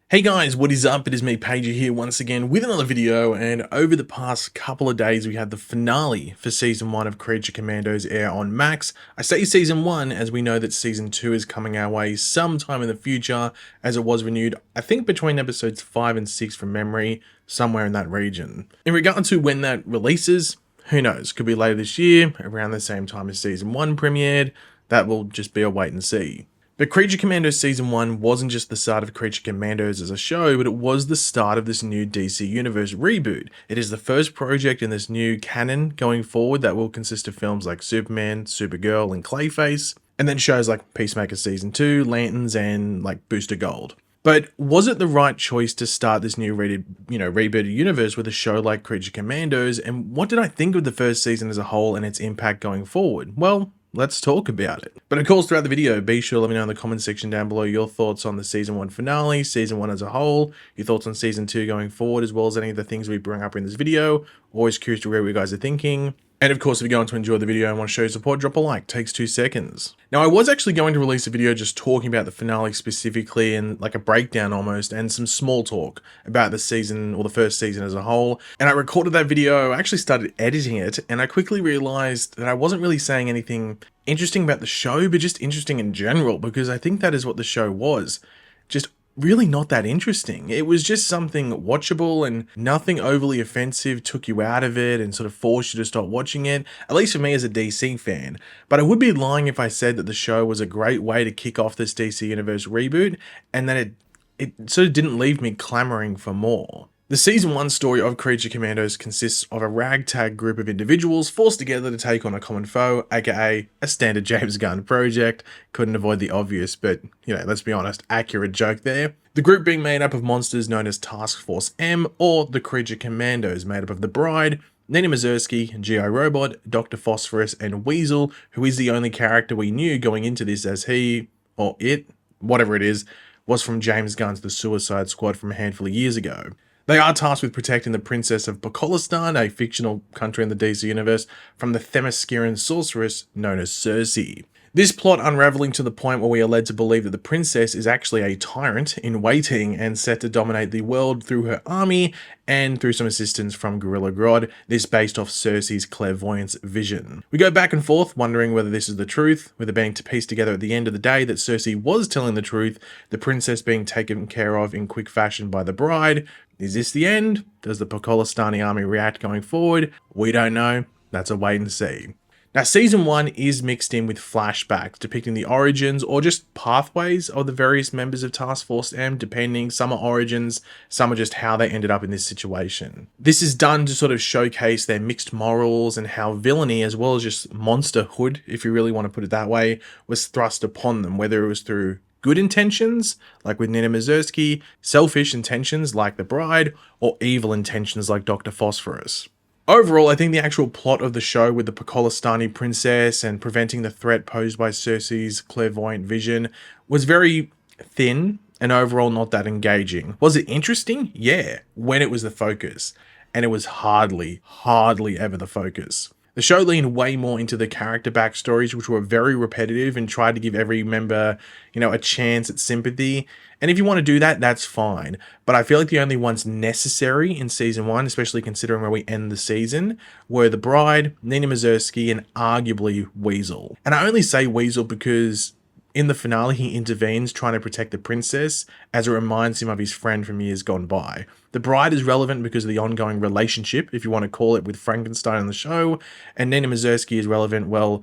Hey guys, what is up? It is me, Pagey here once again with another video, and over the past couple of days we had the finale for Season 1 of Creature Commandos air on Max. I say Season 1 as we know that Season 2 is coming our way sometime in the future, as it was renewed, I think between episodes 5 and 6 from memory, somewhere in that region. In regard to when that releases, who knows, could be later this year, around the same time as Season 1 premiered. That will just be a wait and see. But Creature Commandos Season 1 wasn't just the start of Creature Commandos as a show, but it was the start of this new DC Universe reboot. It is the first project in this new canon going forward that will consist of films like Superman, Supergirl, and Clayface, and then shows like Peacemaker Season 2, Lanterns, and like Booster Gold. But was it the right choice to start this new rebooted universe with a show like Creature Commandos, and what did I think of the first season as a whole and its impact going forward? Well, let's talk about it. But of course, throughout the video, be sure to let me know in the comment section down below your thoughts on the Season 1 finale, Season 1 as a whole, your thoughts on Season 2 going forward, as well as any of the things we bring up in this video. Always curious to hear what you guys are thinking. And of course, if you're going to enjoy the video and want to show your support, drop a like, takes 2 seconds. Now, I was actually going to release a video just talking about the finale specifically and like a breakdown almost, and some small talk about the season or the first season as a whole. And I recorded that video, I actually started editing it, and I quickly realized that I wasn't really saying anything interesting about the show, but just interesting in general, because I think that is what the show was. Just really not that interesting. It was just something watchable, and nothing overly offensive took you out of it and sort of forced you to stop watching it, at least for me as a DC fan. But I would be lying if I said that the show was a great way to kick off this DC Universe reboot, and that it sort of didn't leave me clamoring for more. The Season 1 story of Creature Commandos consists of a ragtag group of individuals forced together to take on a common foe, aka a standard James Gunn project. Couldn't avoid the obvious, but, let's be honest, accurate joke there. The group being made up of monsters known as Task Force M, or the Creature Commandos, made up of the Bride, Nina Mazursky, G.I. Robot, Dr. Phosphorus, and Weasel, who is the only character we knew going into this, as he, or it, whatever it is, was from James Gunn's The Suicide Squad from a handful of years ago. They are tasked with protecting the Princess of Pakistan, a fictional country in the DC Universe, from the Themysciran sorceress known as Circe. This plot unraveling to the point where we are led to believe that the princess is actually a tyrant in waiting and set to dominate the world through her army and through some assistance from Gorilla Grodd, this based off Circe's clairvoyance vision. We go back and forth wondering whether this is the truth, with it being to piece together at the end of the day that Circe was telling the truth, the princess being taken care of in quick fashion by the Bride. Is this the end? Does the Pakistani army react going forward? We don't know. That's a wait and see. Now, Season 1 is mixed in with flashbacks depicting the origins or just pathways of the various members of Task Force M, depending. Some are origins, some are just how they ended up in this situation. This is done to sort of showcase their mixed morals and how villainy, as well as just monsterhood, if you really want to put it that way, was thrust upon them, whether it was through good intentions, like with Nina Mazursky, selfish intentions like the Bride, or evil intentions like Dr. Phosphorus. Overall, I think the actual plot of the show with the Pakistani princess and preventing the threat posed by Circe's clairvoyant vision was very thin and overall not that engaging. Was it interesting? Yeah, when it was the focus. And it was hardly ever the focus. The show leaned way more into the character backstories, which were very repetitive, and tried to give every member, a chance at sympathy. And if you want to do that, that's fine. But I feel like the only ones necessary in Season 1, especially considering where we end the season, were the Bride, Nina Mazursky, and arguably Weasel. And I only say Weasel because in the finale, he intervenes trying to protect the princess, as it reminds him of his friend from years gone by. The Bride is relevant because of the ongoing relationship, if you want to call it, with Frankenstein in the show, and Nina Mazursky is relevant, well,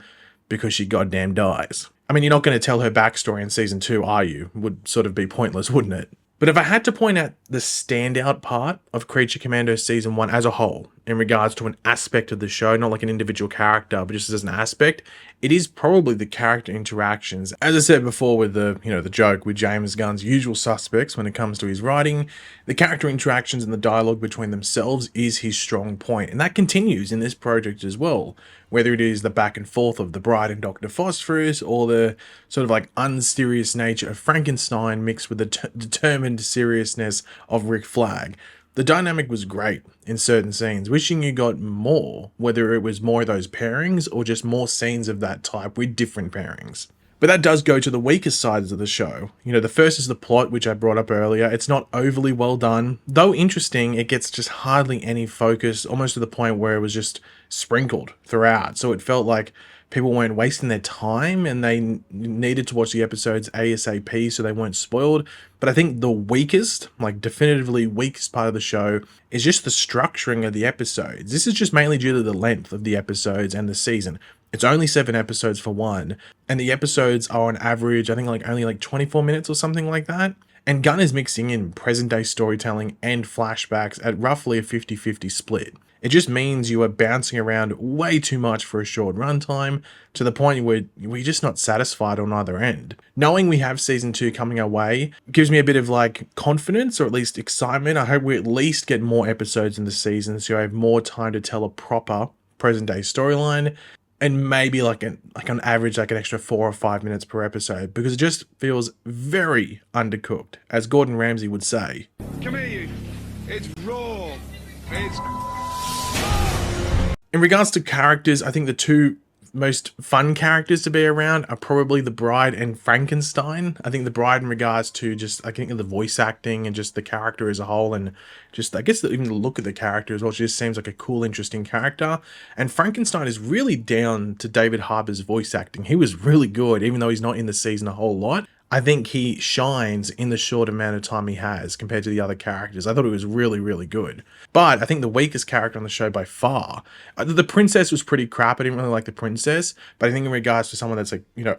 because she goddamn dies. I mean, you're not going to tell her backstory in Season 2, are you? Would sort of be pointless, wouldn't it? But if I had to point out the standout part of Creature Commandos Season 1 as a whole, in regards to an aspect of the show, not like an individual character, but just as an aspect, it is probably the character interactions. As I said before with the joke with James Gunn's usual suspects when it comes to his writing, the character interactions and the dialogue between themselves is his strong point, and that continues in this project as well. Whether it is the back and forth of the Bride and Dr. Phosphorus, or the sort of like unserious nature of Frankenstein mixed with the determined seriousness of Rick Flag. The dynamic was great in certain scenes, wishing you got more, whether it was more of those pairings or just more scenes of that type with different pairings. But that does go to the weakest sides of the show. You know, the first is the plot, which I brought up earlier. It's not overly well done. Though interesting, it gets just hardly any focus, almost to the point where it was just sprinkled throughout. So it felt like people weren't wasting their time and they needed to watch the episodes ASAP so they weren't spoiled. But I think the weakest, like definitively weakest part of the show is just the structuring of the episodes. This is just mainly due to the length of the episodes and the season. It's only 7 episodes for one, and the episodes are on average, I think only 24 minutes or something like that. And Gunn is mixing in present day storytelling and flashbacks at roughly a 50-50 split. It just means you are bouncing around way too much for a short runtime, to the point where we're just not satisfied on either end. Knowing we have season 2 coming our way gives me a bit of confidence, or at least excitement. I hope we at least get more episodes in the season so I have more time to tell a proper present day storyline. And maybe on average, an extra 4 or 5 minutes per episode, because it just feels very undercooked, as Gordon Ramsay would say. Come here, you. It's raw. It's... In regards to characters, I think the two most fun characters to be around are probably the Bride and Frankenstein. I think the Bride in regards to just, I think, the voice acting and just the character as a whole, and just, I guess, even the look of the character as well. She just seems like a cool, interesting character. And Frankenstein is really down to David Harbour's voice acting. He was really good, even though he's not in the season a whole lot. I think he shines in the short amount of time he has compared to the other characters. I thought he was really, really good. But I think the weakest character on the show by far, the princess was pretty crap. I didn't really like the princess. But I think in regards to someone that's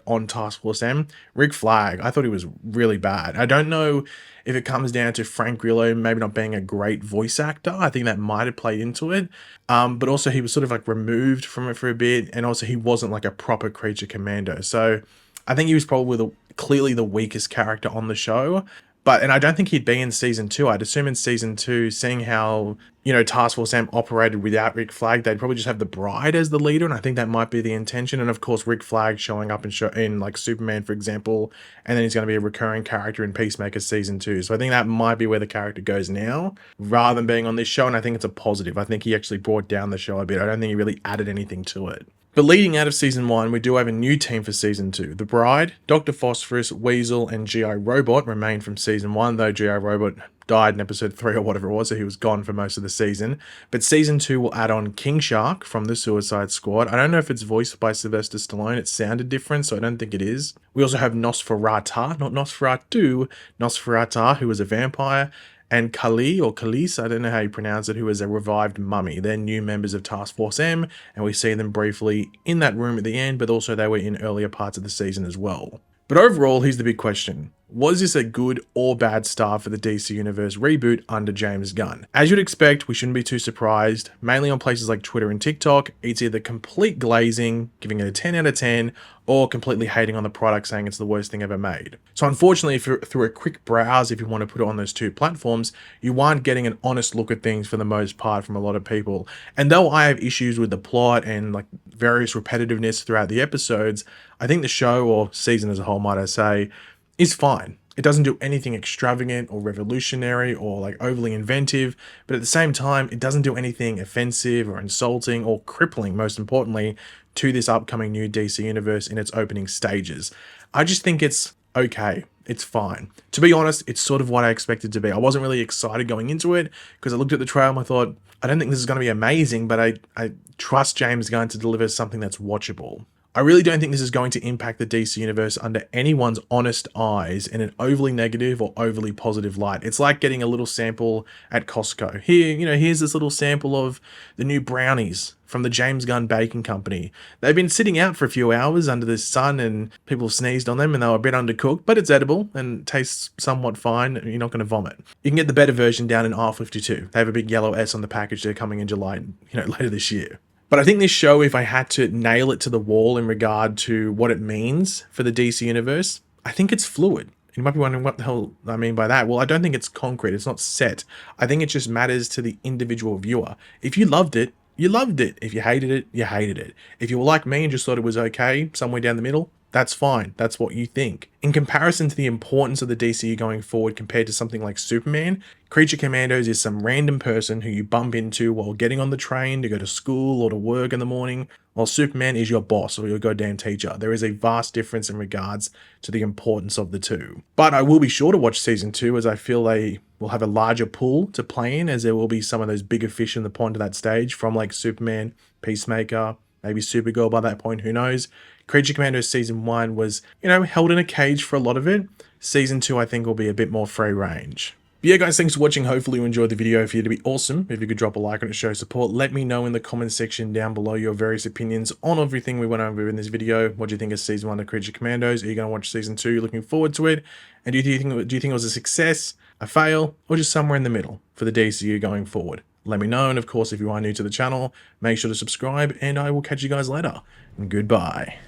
on Task Force M, Rick Flag, I thought he was really bad. I don't know if it comes down to Frank Grillo maybe not being a great voice actor. I think that might have played into it. But also he was sort of removed from it for a bit. And also he wasn't a proper creature commando. So I think he was probably clearly the weakest character on the show. And I don't think he'd be in season 2. I'd assume in season 2, seeing how, Task Force M operated without Rick Flag, they'd probably just have the Bride as the leader, and I think that might be the intention. And of course, Rick Flag showing up in Superman, for example, and then he's going to be a recurring character in Peacemaker season 2. So I think that might be where the character goes now, rather than being on this show, and I think it's a positive. I think he actually brought down the show a bit. I don't think he really added anything to it. But leading out of season 1, we do have a new team for season 2. The Bride, Dr. Phosphorus, Weasel, and G.I. Robot remain from season 1, though G.I. Robot died in episode 3 or whatever it was, so he was gone for most of the season. But season 2 will add on King Shark from the Suicide Squad. I don't know if it's voiced by Sylvester Stallone. It sounded different, so I don't think it is. We also have Nosferatu, not Nosferatu, Nosferatu, who was a vampire, and Kali, or Khalees, I don't know how you pronounce it, who is a revived mummy. They're new members of Task Force M, and we see them briefly in that room at the end, but also they were in earlier parts of the season as well. But overall, here's the big question. Was this a good or bad start for the DC Universe reboot under James Gunn? As you'd expect, we shouldn't be too surprised. Mainly on places like Twitter and TikTok, it's either complete glazing, giving it a 10 out of 10, or completely hating on the product, saying it's the worst thing ever made. So unfortunately, if you're through a quick browse, if you want to put it on those two platforms, you aren't getting an honest look at things for the most part from a lot of people. And though I have issues with the plot and various repetitiveness throughout the episodes, I think the show, or season as a whole might I say, is fine. It doesn't do anything extravagant or revolutionary or overly inventive, but at the same time, it doesn't do anything offensive or insulting or crippling, most importantly, to this upcoming new DC universe in its opening stages. I just think it's okay. It's fine. To be honest, it's sort of what I expected to be. I wasn't really excited going into it because I looked at the trailer and I thought, I don't think this is going to be amazing, but I trust James Gunn to deliver something that's watchable. I really don't think this is going to impact the DC universe under anyone's honest eyes in an overly negative or overly positive light. It's like getting a little sample at Costco. Here's this little sample of the new brownies from the James Gunn Baking Company. They've been sitting out for a few hours under the sun and people sneezed on them and they were a bit undercooked, but it's edible and tastes somewhat fine. You're not going to vomit. You can get the better version down in aisle 52. They have a big yellow S on the package. They're coming in July, later this year. But I think this show, if I had to nail it to the wall in regard to what it means for the DC universe, I think it's fluid. You might be wondering what the hell I mean by that. Well, I don't think it's concrete. It's not set. I think it just matters to the individual viewer. If you loved it, you loved it. If you hated it, you hated it. If you were like me and just thought it was okay, somewhere down the middle, That's fine. That's what you think. In comparison to the importance of the DCU going forward compared to something like Superman, Creature Commandos is some random person who you bump into while getting on the train to go to school or to work in the morning, while Superman is your boss or your goddamn teacher. There is a vast difference in regards to the importance of the two. But I will be sure to watch season 2, as I feel they will have a larger pool to play in, as there will be some of those bigger fish in the pond at that stage, from like Superman, Peacemaker, maybe Supergirl by that point, who knows. Creature Commandos Season 1 was, held in a cage for a lot of it. Season 2, I think, will be a bit more free range. But yeah, guys, thanks for watching. Hopefully you enjoyed the video. For you to be awesome, if you could drop a like on it, show support. Let me know in the comments section down below your various opinions on everything we went over in this video. What do you think of Season 1 of Creature Commandos? Are you going to watch Season 2? Looking forward to it. And do you think it was a success, a fail, or just somewhere in the middle for the DCU going forward? Let me know. And of course, if you are new to the channel, make sure to subscribe, and I will catch you guys later. Goodbye.